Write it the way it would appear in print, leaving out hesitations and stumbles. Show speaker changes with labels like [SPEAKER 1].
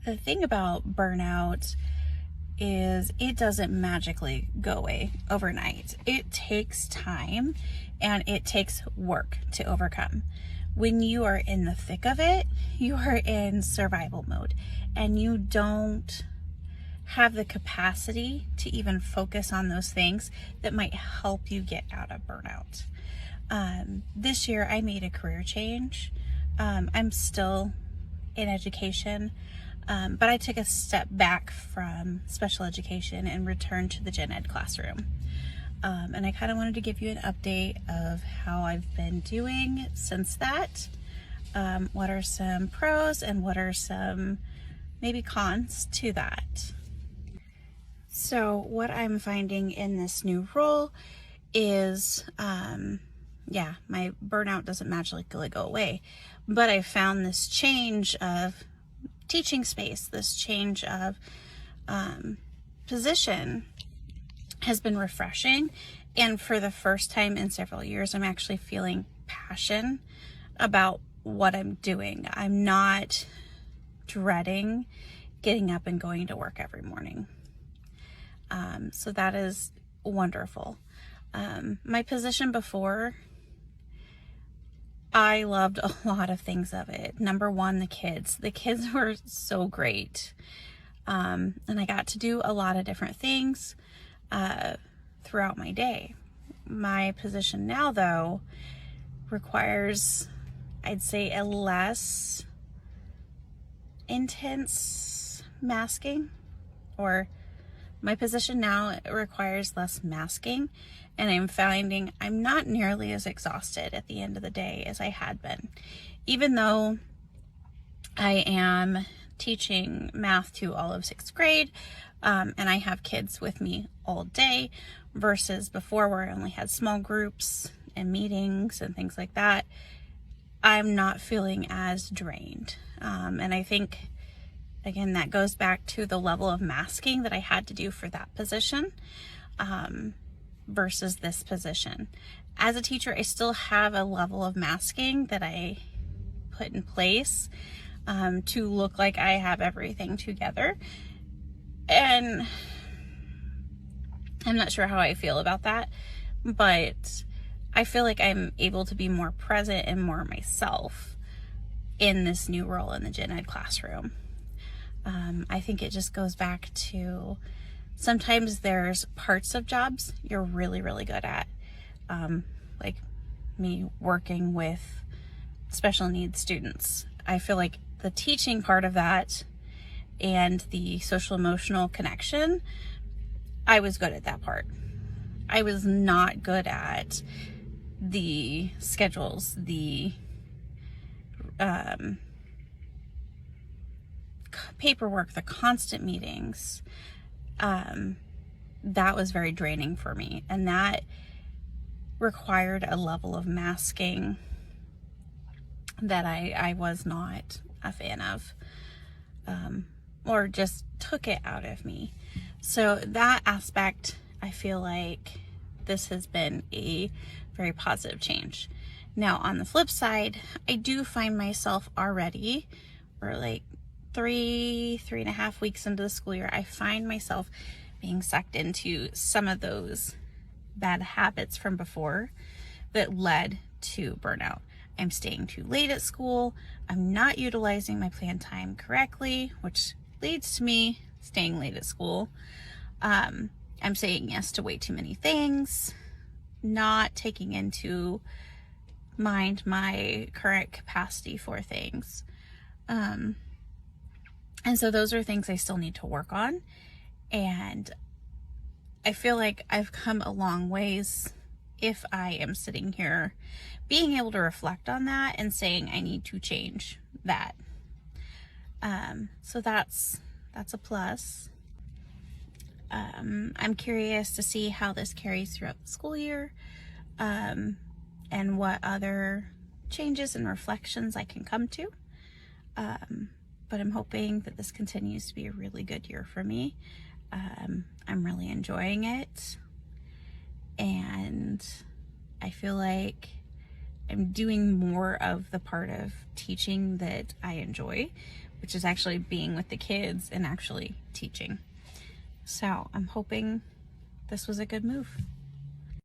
[SPEAKER 1] The thing about burnout is it doesn't magically go away overnight. It takes time and it takes work to overcome. When you are in the thick of it, you are in survival mode and you don't have the capacity to even focus on those things that might help you get out of burnout. This year I made a career change. I'm still in education, but I took a step back from special education and returned to the gen ed classroom. And I kind of wanted to give you an update of how I've been doing since that. What are some pros and what are some maybe cons to that? So what I'm finding in this new role is, my burnout doesn't magically go away, but I found this change of teaching space, this change of position has been refreshing. And for the first time in several years, I'm actually feeling passion about what I'm doing. I'm not dreading getting up and going to work every morning. So that is wonderful. My position before, I loved a lot of things of it. Number one, the kids. The kids were so great. And I got to do a lot of different things throughout my day. My position now, though, requires, I'd say, a less intense masking, or my position now requires less masking, and I'm finding I'm not nearly as exhausted at the end of the day as I had been. Even though I am teaching math to all of 6th grade, and I have kids with me all day versus before where I only had small groups and meetings and things like that, I'm not feeling as drained. And I think, again, that goes back to the level of masking that I had to do for that position versus this position. As a teacher, I still have a level of masking that I put in place to look like I have everything together. And I'm not sure how I feel about that, but I feel like I'm able to be more present and more myself in this new role in the gen ed classroom. I think it just goes back to sometimes there's parts of jobs you're really, really good at. Like me working with special needs students. I feel like the teaching part of that and the social emotional connection, I was good at that part. I was not good at the schedules, the paperwork, the constant meetings. That was very draining for me, and that required a level of masking that I was not a fan of, or just took it out of me. So that aspect, I feel like this has been a very positive change. Now, on the flip side, I do find myself already, or like 3.5 weeks into the school year, I find myself being sucked into some of those bad habits from before that led to burnout. I'm staying too late at school. I'm not utilizing my planned time correctly, which leads to me staying late at school. I'm saying yes to way too many things, not taking into mind my current capacity for things. And so those are things I still need to work on. And I feel like I've come a long ways if I am sitting here being able to reflect on that and saying I need to change that. So that's a plus. I'm curious to see how this carries throughout the school year, and what other changes and reflections I can come to. But I'm hoping that this continues to be a really good year for me. I'm really enjoying it, and I feel like I'm doing more of the part of teaching that I enjoy, which is actually being with the kids and actually teaching. So I'm hoping this was a good move.